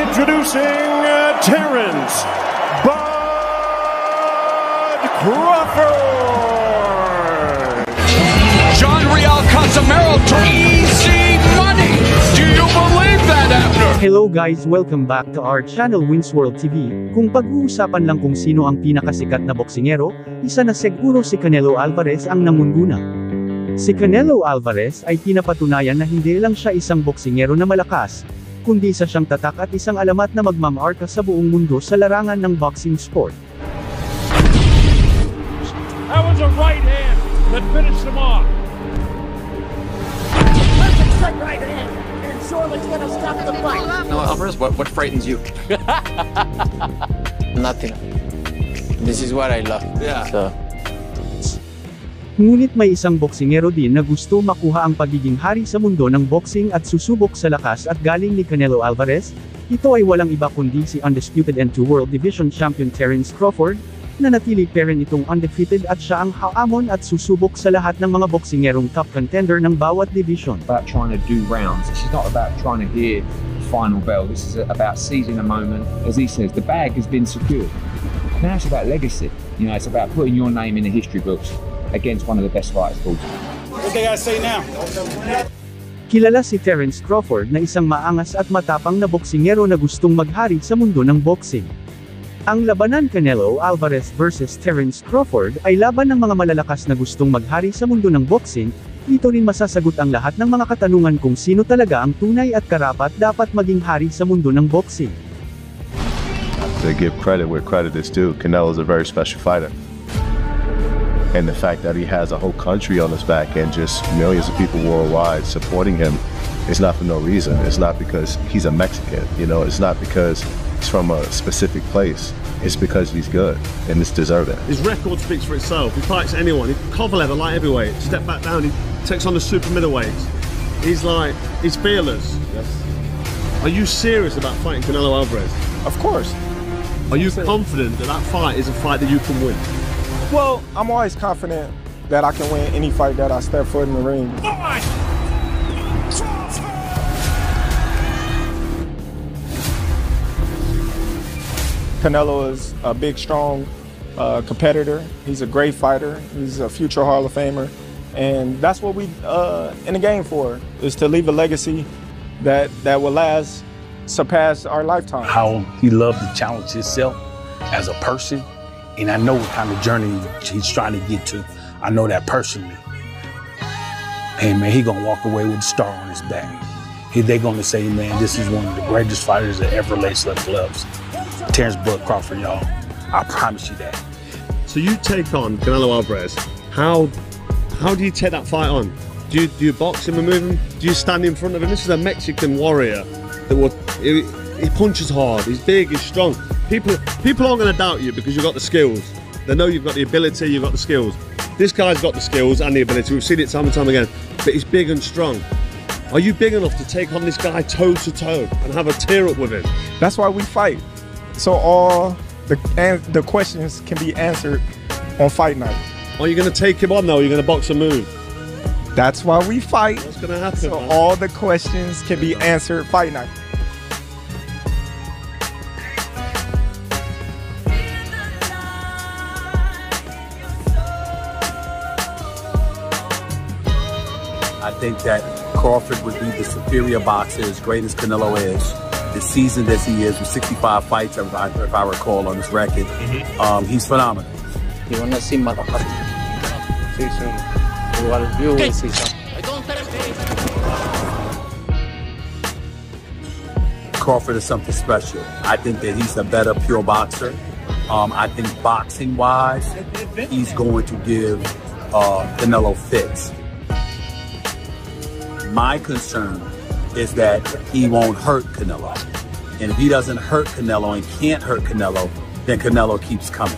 Introducing Terrence Bud Crawford. John Real Casimero to easy money. Do you believe that, Abner? Hello guys, welcome back to our channel Wins World TV. Kung pag-uusapan lang kung sino ang pinakasikat na boksingero, isa na siguro si Canelo Alvarez ang namunguna. Si Canelo Alvarez ay pinapatunayan na hindi lang siya isang boksingero na malakas, kundi isa siyang tatak at isang alamat na magmamarka sa buong mundo sa larangan ng boxing sport. That was a right hand that finished him off. Perfect straight right hand, and Shorely's gonna stop the fight. No, Alvarez, what frightens you? Nothing. This is what I love. Yeah. So. Ngunit may isang boksingero din na gusto makuha ang pagiging hari sa mundo ng boxing at susubok sa lakas at galing ni Canelo Alvarez. Ito ay walang iba kundi si undisputed N2 World Division Champion Terrence Crawford, na natili pa rin itong undefeated at siya ang haamon at susubok sa lahat ng mga boksingerong top contender ng bawat division. About trying to do rounds. This is not about trying to hear the final bell. This is about seizing a moment. As he says, the bag has been secured. Now it's about legacy. You know, it's about putting your name in the history books against one of the best fighters called. What they gotta say now? Kilala si Terrence Crawford na isang maangas at matapang na boksingero na gustong maghari sa mundo ng boxing. Ang labanan Canelo Alvarez versus Terrence Crawford ay laban ng mga malalakas na gustong maghari sa mundo ng boxing. Dito rin masasagot ang lahat ng mga katanungan kung sino talaga ang tunay at karapat dapat maging hari sa mundo ng boxing. To give credit where credit is due, Canelo is a very special fighter. And the fact that he has a whole country on his back and just millions of people worldwide supporting him is not for no reason. It's not because he's a Mexican, you know, it's not because he's from a specific place. It's because he's good and it's deserving. His record speaks for itself. He fights anyone. Kovalev, a light heavyweight, step back down, he takes on the super middleweights. He's fearless. Yes. Are you serious about fighting Canelo Alvarez? Of course. Are you confident that that fight is a fight that you can win? Well, I'm always confident that I can win any fight that I step foot in the ring. Canelo is a big, strong competitor. He's a great fighter. He's a future Hall of Famer. And that's what we in the game for, is to leave a legacy that will last, surpass our lifetime. How he loved to challenge himself as a person. And I know what kind of journey he's trying to get to. I know that personally. And man, he gonna walk away with a star on his back. They're gonna say, man, this is one of the greatest fighters that ever laced left gloves. Terrence Bud Crawford, y'all. I promise you that. So you take on Canelo Alvarez. How do you take that fight on? Do you box him and move him? Do you stand in front of him? This is a Mexican warrior that he punches hard. He's big. He's strong. People aren't going to doubt you because you've got the skills. They know you've got the ability, you've got the skills. This guy's got the skills and the ability. We've seen it time and time again. But he's big and strong. Are you big enough to take on this guy toe to toe and have a tear up with him? That's why we fight. So all the questions can be answered on fight night. Are you going to take him on though? Or are you going to box and move? That's why we fight. What's going to happen? So man? all the questions can be answered fight night. I think that Crawford would be the superior boxer, as great as Canelo is, as seasoned as he is, with 65 fights, if I recall, on his record. He's phenomenal. You wanna see motherfucker? See soon. You will see some. Crawford is something special. I think that he's a better pure boxer. I think boxing-wise, he's going to give Canelo fits. My concern is that he won't hurt Canelo. And if he doesn't hurt Canelo and can't hurt Canelo, then Canelo keeps coming.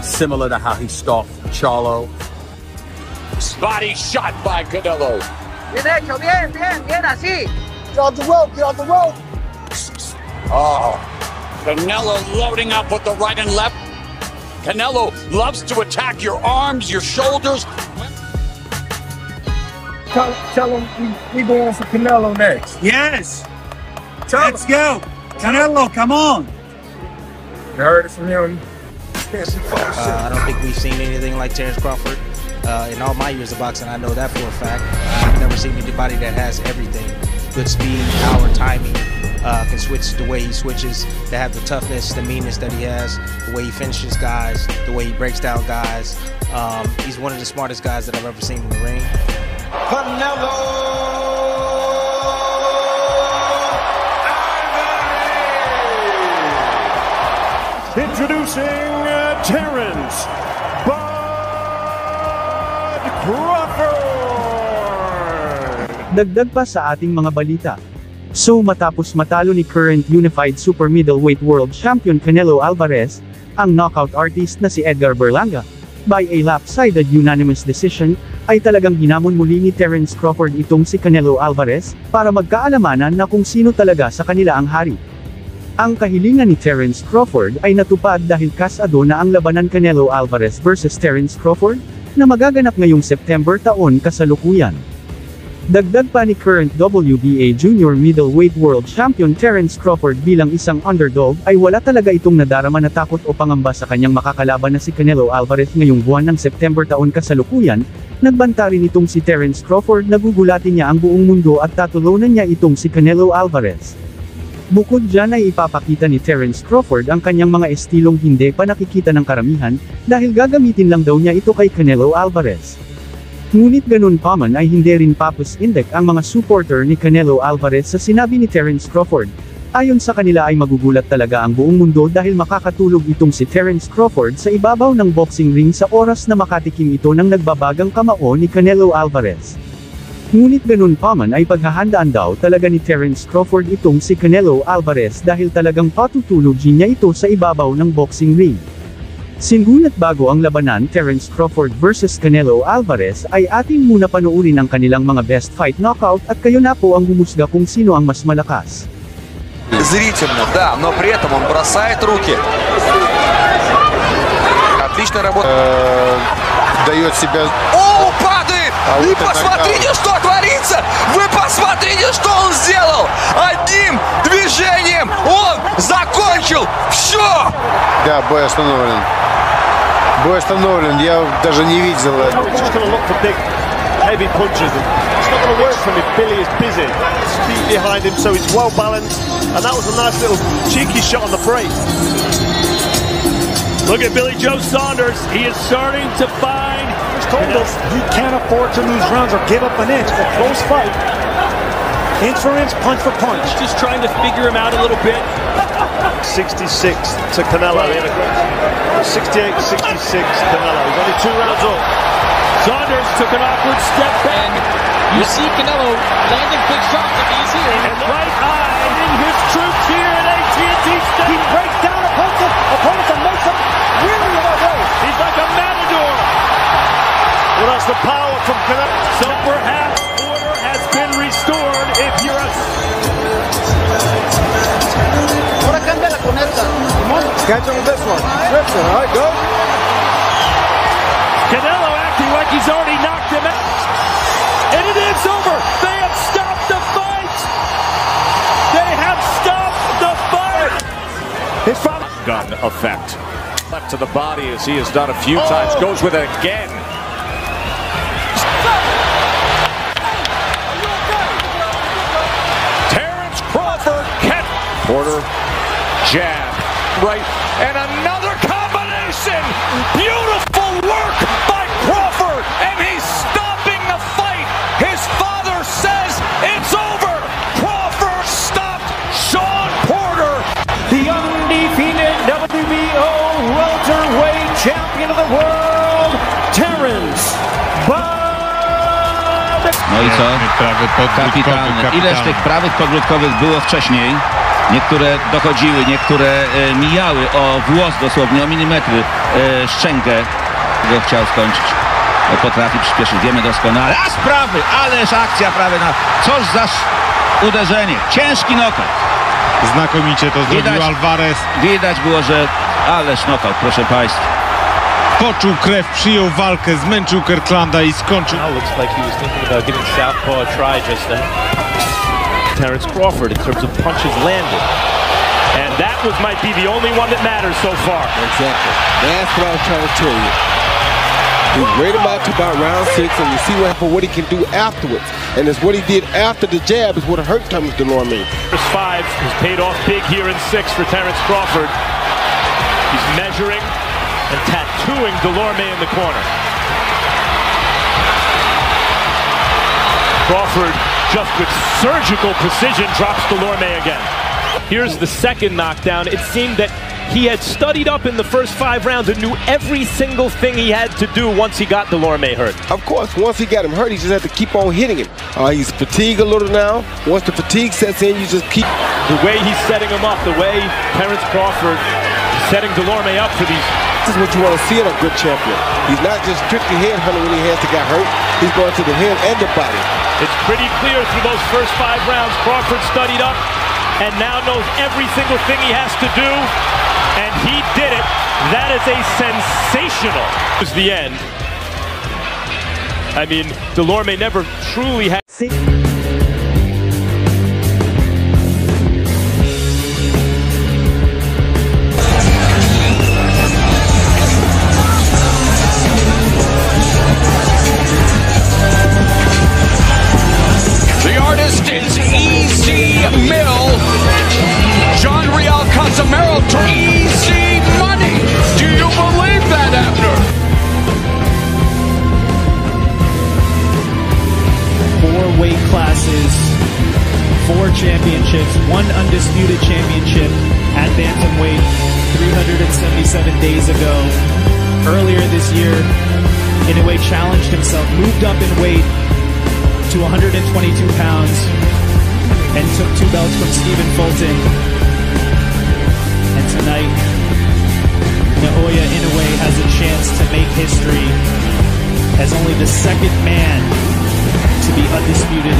Similar to how he stalked Charlo. Body shot by Canelo. Bien hecho, bien, así. Get off the rope, get off the rope. Oh, Canelo loading up with the right and left. Canelo loves to attack your arms, your shoulders. Tell him we going for Canelo next. Yes. Let's go. Canelo, come on! You heard it from him. I don't think we've seen anything like Terrence Crawford in all my years of boxing. I know that for a fact. I've never seen anybody that has everything. Good speed, power, timing, can switch the way he switches, to have the toughness, the meanness that he has, the way he finishes guys, the way he breaks down guys. He's one of the smartest guys that I've ever seen in the ring. Canelo! Introducing Terrence Bud Crawford! Dagdag pa sa ating mga balita. So matapos matalo ni current Unified Super Middleweight World Champion Canelo Alvarez, ang knockout artist na si Edgar Berlanga, by a lopsided unanimous decision, ay talagang hinamon muli ni Terrence Crawford itong si Canelo Alvarez, para magkaalamanan na kung sino talaga sa kanila ang hari. Ang kahilingan ni Terrence Crawford ay natupad dahil kasado na ang labanan Canelo Alvarez versus Terrence Crawford, na magaganap ngayong September taon kasalukuyan. Dagdag pa ni current WBA Junior Middleweight World Champion Terrence Crawford bilang isang underdog ay wala talaga itong nadarama na takot o pangamba sa kanyang makakalaban na si Canelo Alvarez ngayong buwan ng September taon kasalukuyan. Nagbanta rin itong si Terrence Crawford na gugulatin niya ang buong mundo at tatulunan niya itong si Canelo Alvarez. Bukod dyan ay ipapakita ni Terrence Crawford ang kanyang mga estilong hindi pa nakikita ng karamihan, dahil gagamitin lang daw niya ito kay Canelo Alvarez. Ngunit ganun pa man ay hindi rin papus-indek ang mga supporter ni Canelo Alvarez sa sinabi ni Terrence Crawford. Ayon sa kanila ay magugulat talaga ang buong mundo dahil makakatulog itong si Terrence Crawford sa ibabaw ng boxing ring sa oras na makatikim ito ng nagbabagang kamao ni Canelo Alvarez. Ngunit ganun pa man ay paghahandaan daw talaga ni Terrence Crawford itong si Canelo Alvarez dahil talagang patutulogin niya ito sa ibabaw ng boxing ring. Singunat bago ang labanan Terrence Crawford versus Canelo Alvarez ay ating muna panuurin ang kanilang mga best fight knockout at kayo na po ang humusga kung sino ang mas malakas. Зрительно, да, но при этом он бросает руки. Отличная работа. Дает себя... О, падает! И посмотрите, что творится! Вы посмотрите, что он сделал! Одним движением он закончил все! Да, бой остановлен. Бой остановлен, я даже не видел это. Heavy punches. It's not going to work for him if Billy is busy. Feet behind him, so he's well balanced. And that was a nice little cheeky shot on the break. Look at Billy Joe Saunders. He is starting to find. Told us he can't afford to lose rounds or give up an inch. A close fight. Inch for inch, punch for punch. Just trying to figure him out a little bit. 66 to Canelo. 68-66 Canelo. He's only 2 rounds up. Saunders took an awkward step back. You see Canelo landing big shots if he's here. And right eye his troops here at AT&T Stadium. He breaks down opponents and makes them really in a way. He's like a matador. Well, that's the power from Canelo. So perhaps order has been restored if you're a... Catch him with this one. Strips it, all right, go. Canelo acting like he's already knocked him out. And it is over. They have stopped the fight. They have stopped the fight. His father gun effect. Left to the body as he has done a few times. Goes with it again. Terrence Crawford. Porter. Jab. Right. And another combination. Beautiful work by Crawford. And he's stopping the fight. His father says it's over. Crawford stopped Sean Porter. The undefeated WBO welterweight champion of the world, Terrence Bud. No i co? Kapitalne. Ileż tych prawych podbródkowych było wcześniej? Niektóre dochodziły, niektóre mijały o włos dosłownie, o milimetry szczękę. Go chciał skończyć. Potrafi przyspieszyć, wiemy doskonale. A sprawy! Ależ akcja prawie na... Coż za uderzenie. Ciężki knockout. Znakomicie to zrobił Alvarez. Widać było, że... Ależ knockout, proszę państwa. Poczuł krew, przyjął walkę, zmęczył Kirklanda i skończył. Looks like he was thinking about giving southpaw a try just then. Terrence Crawford in terms of punches landed. And that might be the only one that matters so far. Exactly. That's what I was trying to tell you. He's ready to about round 6, and you see what he can do afterwards. And it's what he did after the jab is what hurt Thomas Dulorme. First 5 has paid off big here in 6 for Terence Crawford. He's measuring and tattooing Dulorme in the corner. Crawford, just with surgical precision, drops Dulorme again. Here's the second knockdown. It seemed that he had studied up in the first 5 rounds and knew every single thing he had to do once he got Dulorme hurt. Of course, once he got him hurt, he just had to keep on hitting him. He's fatigued a little now. Once the fatigue sets in, you just keep... The way he's setting him up, the way Terence Crawford is setting Dulorme up for these... This is what you want to see in a good champion. He's not just strictly head hunting when he has to get hurt. He's going to the head and the body. It's pretty clear through those first 5 rounds, Crawford studied up and now knows every single thing he has to do. And he did it. That is a sensational. It was the end. I mean, Dulorme never truly had. The artist is Easy Mill. John Real Casimero to Easy Money. Do you believe that, Abner? 4 weight classes, 4 championships, 1 undisputed championship at bantamweight 377 days ago. Earlier this year, Inoue challenged himself, moved up in weight to 122 pounds and took 2 belts from Stephen Fulton. And tonight, Naoya Inoue has a chance to make history as only the 2nd man to be undisputed.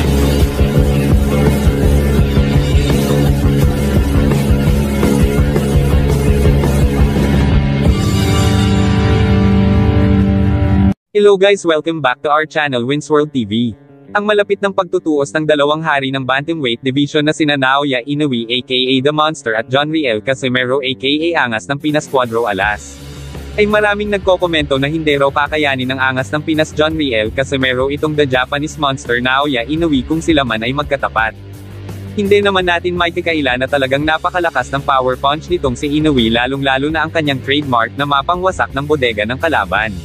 Hello guys, welcome back to our channel Winsworld TV. Ang malapit ng pagtutuos ng dalawang hari ng bantamweight division na sina Naoya Inoue aka The Monster at John Riel Casimero aka Angas ng Pinas Cuadro Alas. Ay maraming nagkokomento na hindi raw kakayanin ng Angas ng Pinas John Riel Casimero itong The Japanese Monster Naoya Inoue kung sila man ay magkatapat. Hindi naman natin maikakaila na talagang napakalakas ng power punch nitong si Inoue lalong-lalo na ang kanyang trademark na mapangwasak ng bodega ng kalaban.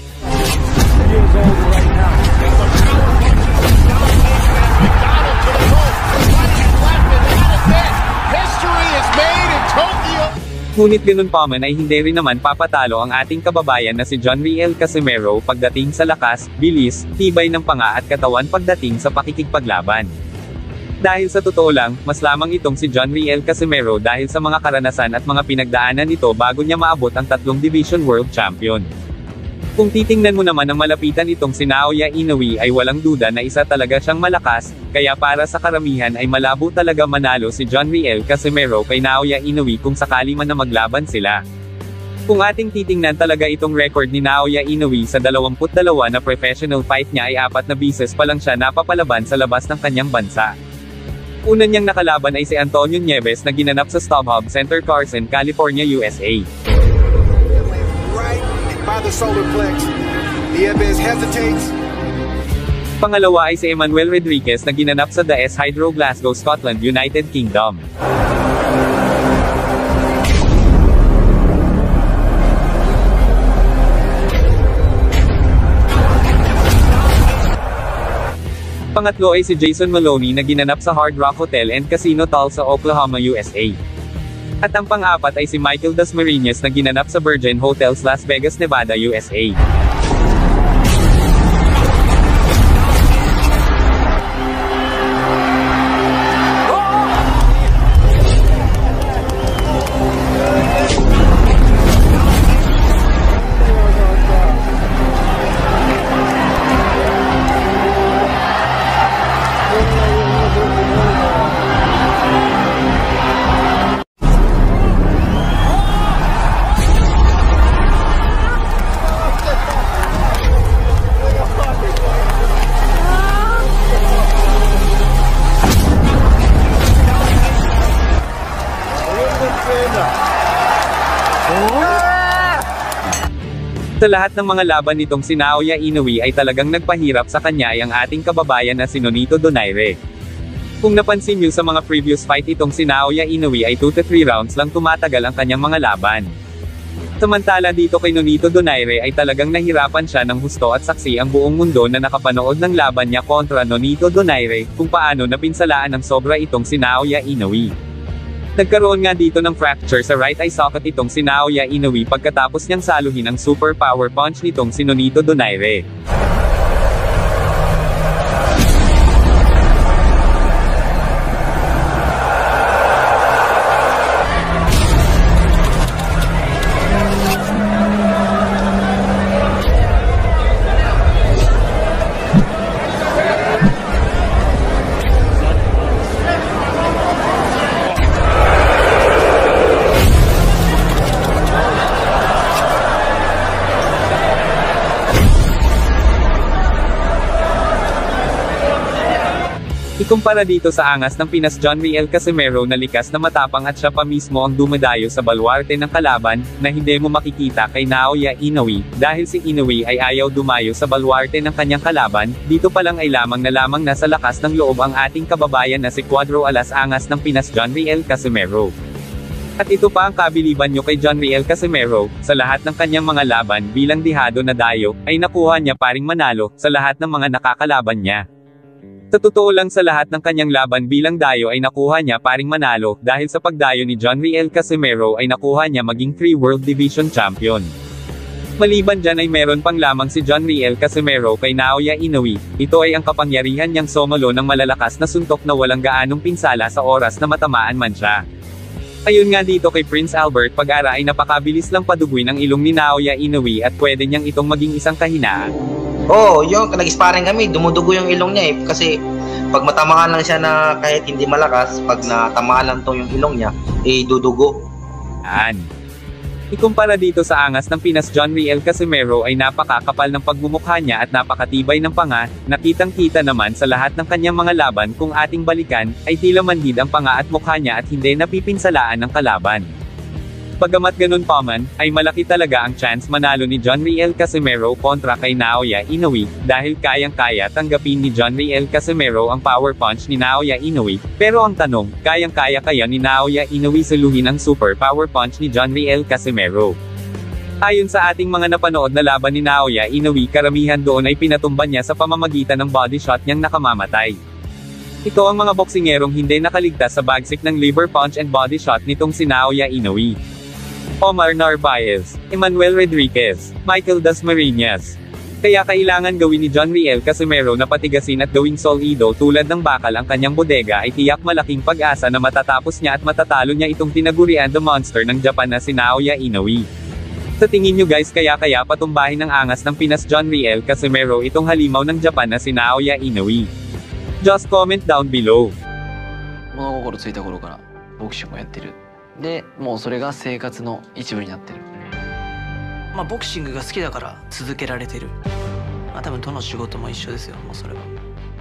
Ngunit ganun pa man ay hindi rin naman papatalo ang ating kababayan na si John Riel Casimero pagdating sa lakas, bilis, tibay ng panga at katawan pagdating sa pakikipaglaban. Dahil sa totoo lang, mas lamang itong si John Riel Casimero dahil sa mga karanasan at mga pinagdaanan nito bago niya maabot ang 3 Division World Champion. Kung titingnan mo naman ang malapitan itong si Naoya Inoue ay walang duda na isa talaga siyang malakas, kaya para sa karamihan ay malabo talaga manalo si John Riel Casimero kay Naoya Inoue kung sakali man na maglaban sila. Kung ating titingnan talaga itong record ni Naoya Inoue sa 22 na professional fight niya ay 4 na beses pa lang siya napapalaban sa labas ng kanyang bansa. Una niyang nakalaban ay si Antonio Nieves na ginanap sa StubHub Center Carson, California, USA. By the solar plex. Nieves hesitates. Pangalawa ay si Emmanuel Rodriguez na ginanap sa The S Hydro Glasgow, Scotland, United Kingdom. Pangatlo ay si Jason Maloney na ginanap sa Hard Rock Hotel and Casino Tulsa, Oklahoma, USA. At ang pang-apat ay si Michael Dasmariñas na ginanap sa Virgin Hotels, Las Vegas, Nevada, USA. Sa lahat ng mga laban nitong si Naoya Inoue ay talagang nagpahirap sa kanya ay ang ating kababayan na si Nonito Donaire. Kung napansin niyo sa mga previous fight itong si Naoya Inoue ay 2 to 3 rounds lang tumatagal ang kanyang mga laban. Samantala dito kay Nonito Donaire ay talagang nahirapan siya ng husto at saksi ang buong mundo na nakapanood ng laban niya kontra Nonito Donaire, kung paano napinsalaan ng sobra itong si Naoya Inoue. Nagkaroon nga dito ng fracture sa right eye socket itong si Naoya Inoue pagkatapos niyang saluhin ang super power punch nitong si Nonito Donaire. Ikumpara dito sa angas ng Pinas John Riel Casimero na likas na matapang at siya pa mismo ang dumadayo sa baluarte ng kalaban, na hindi mo makikita kay Naoya Inoue, dahil si Inoue ay ayaw dumayo sa baluarte ng kanyang kalaban. Dito pa lang ay lamang nasa lakas ng loob ang ating kababayan na si Cuadro Alas angas ng Pinas John Riel Casimero. At ito pa ang kabiliban nyo kay John Riel Casimero, sa lahat ng kanyang mga laban bilang dihado na dayo, ay nakuha niya paring manalo sa lahat ng mga nakakalaban niya. Sa totoo lang sa lahat ng kanyang laban bilang dayo ay nakuha niya paring manalo, dahil sa pagdayo ni John Riel Casimero ay nakuha niya maging 3 World Division Champion. Maliban dyan ay meron pang lamang si John Riel Casimero kay Naoya Inoue, ito ay ang kapangyarihan niyang somalo ng malalakas na suntok na walang gaanong pinsala sa oras na matamaan man siya. Ayun nga dito kay Prince Albert Pagara ay napakabilis lang paduguin ang ilong ni Naoya Inoue at pwede niyang itong maging isang kahinaan. Oo, yung nag-sparring kami, dumudugo yung ilong niya kasi pag matamaan lang siya na kahit hindi malakas, pag natamaan lang tong yung ilong niya, dudugo. Ikumpara dito sa angas ng Pinas John Riel Casimero ay napakakapal ng pagmumukha niya at napakatibay ng panga, nakitang-kita naman sa lahat ng kanyang mga laban kung ating balikan, ay tila manhid ang panga at mukha niya at hindi napipinsalaan ng kalaban. Bagamat ganun pa man, ay malaki talaga ang chance manalo ni John Riel Casimero kontra kay Naoya Inoue, dahil kayang-kaya tanggapin ni John Riel Casimero ang power punch ni Naoya Inoue, pero ang tanong, kayang-kaya kaya ni Naoya Inoue saluhin ang super power punch ni John Riel Casimero? Ayon sa ating mga napanood na laban ni Naoya Inoue, karamihan doon ay pinatumba niya sa pamamagitan ng body shot niyang nakamamatay. Ito ang mga boksingerong hindi nakaligtas sa bagsik ng liver punch and body shot nitong si Naoya Inoue. Omar Narvaez, Emmanuel Rodriguez, Michael Dasmariñas. Kaya kailangan gawin ni John Riel Casimero na patigasin at gawing solido tulad ng bakal ang kanyang bodega ay tiyak malaking pag-asa na matatapos niya at matatalo niya itong tinagurian the monster ng Japan na si Naoya Inoue. Sa tingin nyo guys kaya patumbahin ng angas ng Pinas John Riel Casimero itong halimaw ng Japan na si Naoya Inoue? Just comment down below. 物心ついた頃からボクシングをやってる。でもうそれが生活の一部になってる。まあボクシングが好きだから続けられてる。まあ多分どの仕事も一緒ですよ。もうそれは。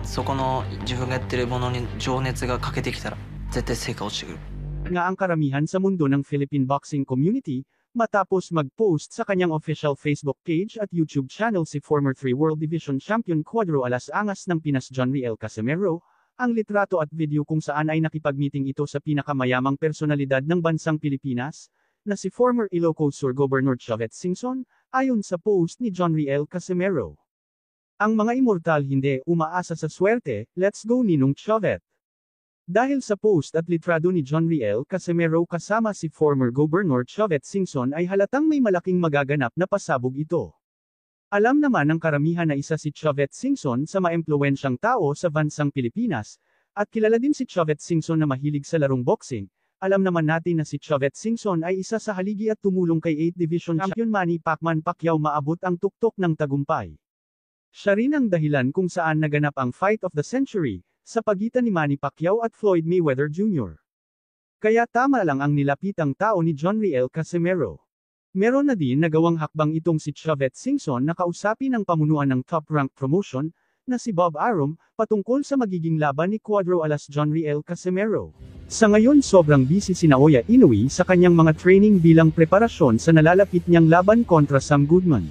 そこの自分がやってるものに情熱が欠けてきたら絶対成果落ちてくる。Nga ang karamihan sa mundo ng Philippine boxing community, matapos mag-post sa kanyang official Facebook page at YouTube channel si former 3 World Division Champion Cuadro Alas angas ng Pinas John Riel Casimero, ang litrato at video kung saan ay nakipag-meeting ito sa pinakamayamang personalidad ng bansang Pilipinas, na si former Ilocos Sur Governor Chavez Singson, ayon sa post ni John Riel Casimero. Ang mga immortal hindi umaasa sa swerte, let's go Ninong Chavez. Dahil sa post at litrado ni John Riel Casimero kasama si former Governor Chavez Singson ay halatang may malaking magaganap na pasabog ito. Alam naman ng karamihan na isa si Chavez Singson sa maimpluwensyang tao sa bansang Pilipinas, at kilala din si Chavez Singson na mahilig sa larong boxing. Alam naman natin na si Chavez Singson ay isa sa haligi at tumulong kay 8th Division Champion Manny Pacquiao maabot ang tuktok ng tagumpay. Siya rin ang dahilan kung saan naganap ang fight of the century, sa pagitan ni Manny Pacquiao at Floyd Mayweather Jr. Kaya tama lang ang nilapitang tao ni John Riel Casimero. Meron na din nagawang hakbang itong si Chavez Singson na kausapin ang pamunuan ng Top Rank Promotion, na si Bob Arum, patungkol sa magiging laban ni Cuadro Alas John Riel Casimero. Sa ngayon sobrang busy si Naoya Inoue sa kanyang mga training bilang preparasyon sa nalalapit niyang laban kontra Sam Goodman.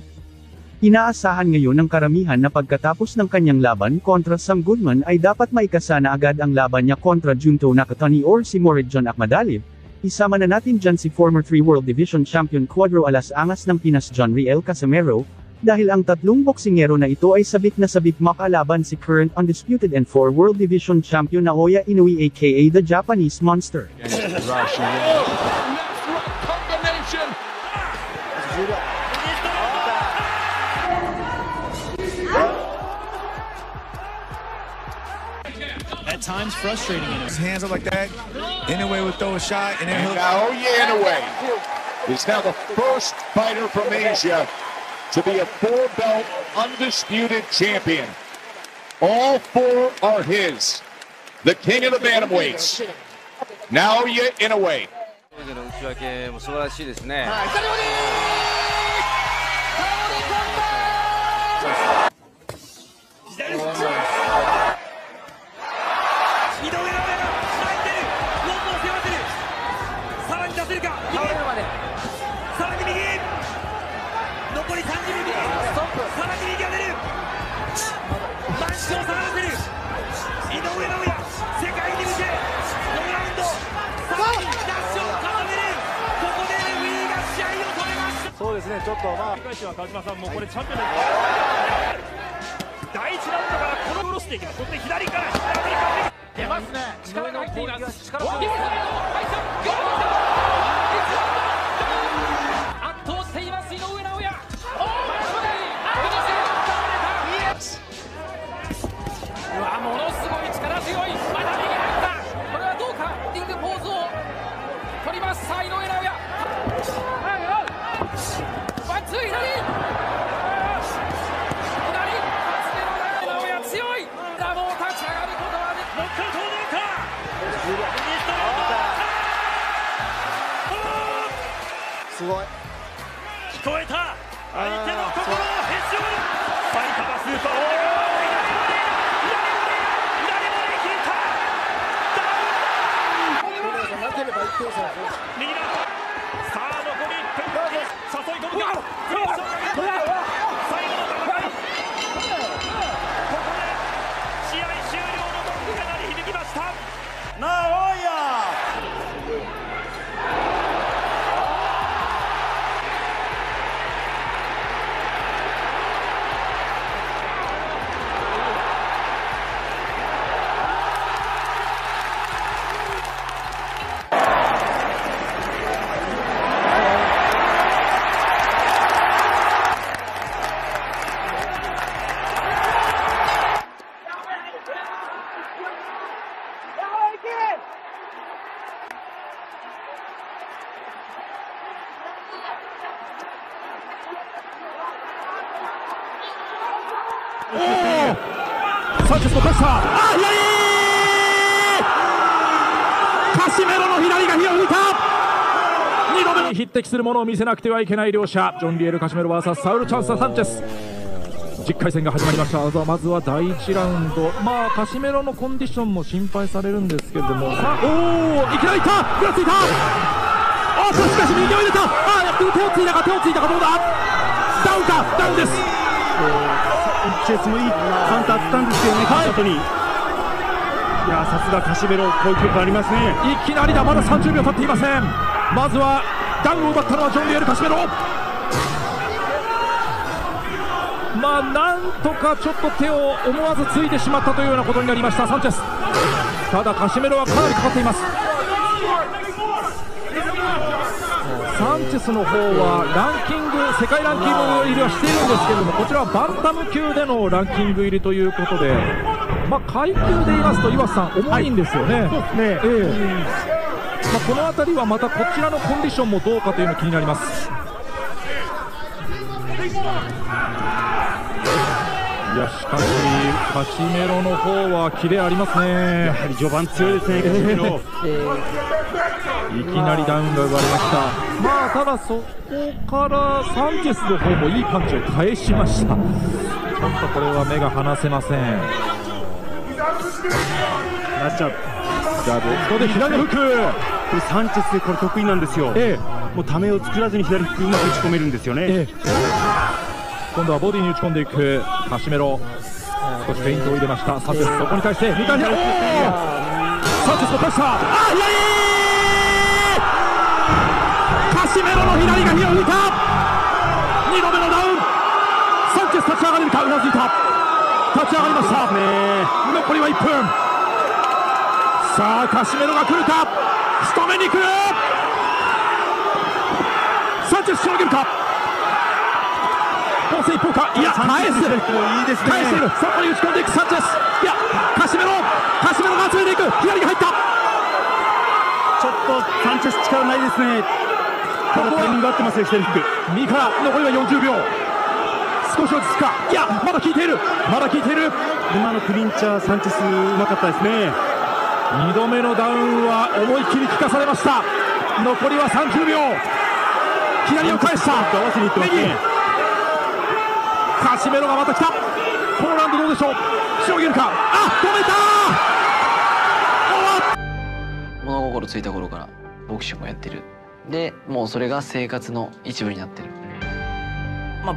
Inaasahan ngayon ng karamihan na pagkatapos ng kanyang laban kontra Sam Goodman ay dapat maikasa na agad ang laban niya kontra Junto Nakatani or si Muridjan Akhmadalib. Isama na natin dyan si former 3 World Division Champion Cuadro Alas Angas ng Pinas John Riel Casimero, dahil ang tatlong boksingero na ito ay sabik na sabik makalaban si current undisputed and 4 World Division Champion Naoya Inoue aka the Japanese Monster. At times frustrating. His hands up like that. Inoue would throw a shot and then he'll... Naoya Inoue is now the first fighter from Asia to be a 4-belt undisputed champion. All 4 are his. The king of the bantamweights, Naoya Inoue. 内訳も素晴らしいですね。そうですね、ちょっとまあ深いは川島さんもこれチャンピオンです。第1ラウンドからこの下ろしていきます。そして左から出ますね。力が入っています。力が入っています。圧倒しています井上尚弥。うわ、ものすごい力強い。また右入った。これはどうか。リングポーズを取ります。さあ井上尚弥。ワンツー左。すごい。聞こえた。相手の心をへし折る。埼玉スーパー大なければ1点差。右だ。さあ残り1分。誘い込むか。最後の戦い。ここで試合終了のゴングが鳴り響きました。ナオヤ。サンチェスのパスタ。あ、左。カシメロの左が火を吹いた。2度目に匹敵するものを見せなくてはいけない両者、ジョン・リエル・カシメロ VS サウル・チャンス・サンチェス。10回戦が始まりました。まずは第1ラウンド、まあカシメロのコンディションも心配されるんですけれども、さあ、おお、いきなりいった。ぐらついた。あ、しかし右を入れた。あ、手をついたか、どうだ。ダウンか、ダウンです。チェスもいいカウンターあったんですけどね、勝った後に。いや、さすがカシメロ、こういう曲ありますね。いきなりだ。まだ30秒経っていません。まずはダウンを奪ったのはジョン・リエル・カシメロ。まあなんとかちょっと手を思わずついてしまったというようなことになりましたサンチェス。ただカシメロはかなりかかっています。サンチェスの方はランキング、世界ランキング入りはしているんですけれども、こちらはバンタム級でのランキング入りということで、まあ、階級で言いますと岩瀬さん重いんですよね。まあ、この辺りはまたこちらのコンディションもどうかというのが気になります。いや、しかしカシメロの方はキレありますね。やはり序盤強いですね、カシメロ。いきなりダウンが奪われました。まあただそこからサンチェスの方もいいパンチを返しました。ちょっとこれは目が離せません。なっちゃう。じゃあここで左フック。これサンチェスでこれ得意なんですよ。もうためを作らずに左フックうまく打ち込めるんですよね。今度はボディに打ち込んでいくカシメロ。少しフェイントを入れましたサンチェス。そこに対して2回目、サンチェスのプレッシャー。カシメロの左が火を吹いた。2度目のダウン。サンチェス立ち上がれるか。うなずいた。立ち上がりました。残りは1分。さあカシメロが来るか。仕留めに来る。サンチェスしのげるか。攻勢一方か。いや返す。いいですね。返している。そこに打ち込んでいくサンチェス。いやカシメロが集めていく。左が入った。ちょっとサンチェス力ないですね。ここはタイミング合ってますね。左フック右から。残りは40秒。少し落ち着くか。いやまだ効いている。今のクリンチャーサンチェスうまかったですね。2度目のダウンは思い切り効かされました。残りは30秒。左を返した。合わせにいってますね。カシメロがまた来た。ポーランドどうでしょう。しのげるか。止めた。物心ついた頃からボクシングをやってる。でもうそれが生活の一部になってる。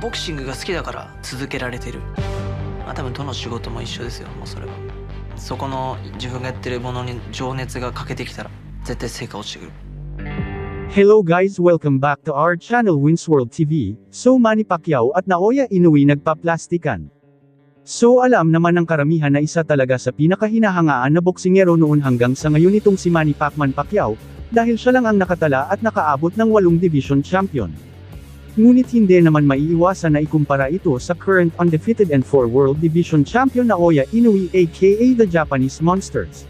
ボクシングが好きだから続けられてる。多分どの仕事も一緒ですよ。もうそれはそこの自分がやってるものに情熱が欠けてきたら絶対成果落ちてくる。Hello guys, welcome back to our channel Winsworld TV. So Manny Pacquiao at Naoya Inoue nagpaplastikan. So alam naman ng karamihan na isa talaga sa pinakahinahangaan na boksingero noon hanggang sa ngayon itong si Manny Pacquiao, dahil siya lang ang nakatala at nakaabot ng 8 division champion. Ngunit hindi naman maiiwasan na ikumpara ito sa current undefeated and 4 world division champion Naoya Inoue aka the Japanese Monsters.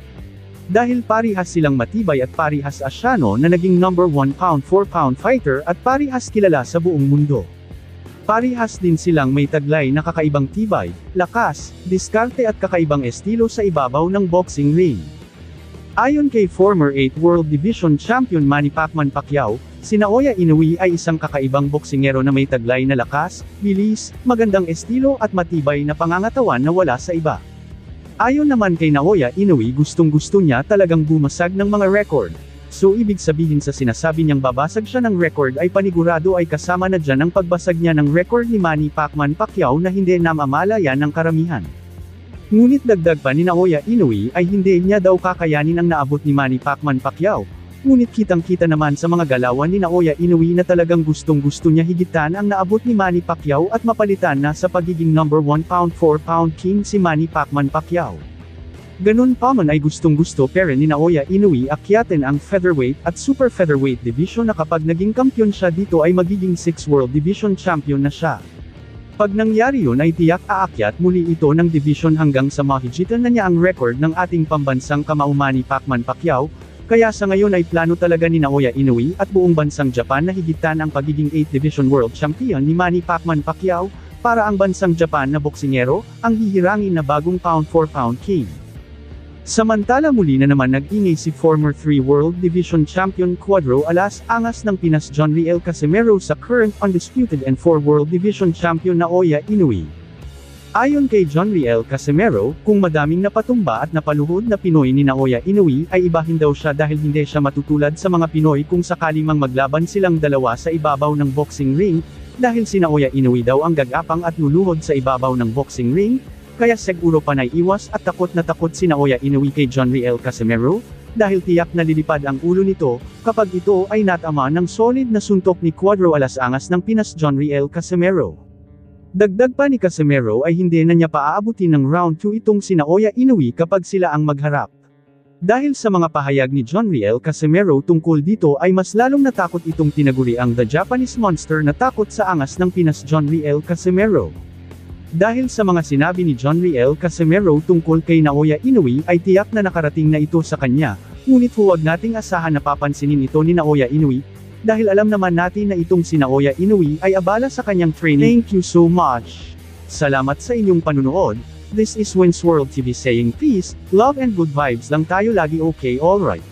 Dahil parihas silang matibay at parihas Asyano na naging number 1 pound-for-pound fighter at parihas kilala sa buong mundo. Parihas din silang may taglay na kakaibang tibay, lakas, diskarte at kakaibang estilo sa ibabaw ng boxing ring. Ayon kay former 8 World Division Champion Manny Pacquiao, si Naoya Inoue ay isang kakaibang boksingero na may taglay na lakas, bilis, magandang estilo at matibay na pangangatawan na wala sa iba. Ayon naman kay Naoya Inoue, gustong-gusto niya talagang bumasag ng mga record. So ibig sabihin sa sinasabi niyang babasag siya ng record ay panigurado ay kasama na dyan ang pagbasag niya ng record ni Manny Pacquiao na hindi namamalayan ng karamihan. Ngunit dagdag pa ni Naoya Inoue ay hindi niya daw kakayanin ang naabot ni Manny Pacquiao. Ngunit kitang-kita naman sa mga galawan ni Naoya Inoue na talagang gustong-gusto niya higitan ang naabot ni Manny Pacquiao at mapalitan na sa pagiging number 1 pound-for-pound king si Manny Pacquiao. Ganun pa man ay gustong-gusto pero ni Naoya Inoue akyatin ang featherweight at super featherweight division na kapag naging kampiyon siya dito ay magiging 6 world division champion na siya. Pag nangyari yun ay tiyak aakyat muli ito ng division hanggang sa mahigitan na niya ang record ng ating pambansang kamao Manny Pacquiao. Kaya sa ngayon ay plano talaga ni Naoya Inoue at buong bansang Japan na higitan ang pagiging 8 division world champion ni Manny Pacquiao, para ang bansang Japan na boksingero, ang hihirangin na bagong pound-for-pound king. Samantala muli na naman nag-ingay si former 3 world division champion Cuadro Alas Angas ng Pinas John Riel Casimero sa current undisputed and 4 world division champion Naoya Inoue. Ayon kay John Riel Casimero, kung madaming napatumba at napaluhod na Pinoy ni Naoya Inoue ay ibahin daw siya dahil hindi siya matutulad sa mga Pinoy kung sakali mang maglaban silang dalawa sa ibabaw ng boxing ring, dahil si Naoya Inoue daw ang gagapang at luluhod sa ibabaw ng boxing ring, kaya siguro panay iwas at takot na takot si Naoya Inoue kay John Riel Casimero, dahil tiyak na lilipad ang ulo nito, kapag ito ay natama ng solid na suntok ni Cuadro Alas Angas ng Pinas John Riel Casimero. Dagdag pa ni Casimero ay hindi na niya paaabutin ng round 2 itong si Naoya Inoue kapag sila ang magharap. Dahil sa mga pahayag ni John Riel Casimero tungkol dito ay mas lalong natakot itong tinaguri ang The Japanese Monster na takot sa angas ng Pinas John Riel Casimero. Dahil sa mga sinabi ni John Riel Casimero tungkol kay Naoya Inoue ay tiyak na nakarating na ito sa kanya, ngunit huwag nating asahan na papansinin ito ni Naoya Inoue, dahil alam naman natin na itong si Naoya Inoue ay abala sa kanyang training. Thank you so much. Salamat sa inyong panunood. This is Winsworld TV saying peace, love and good vibes lang tayo lagi. Okay, alright.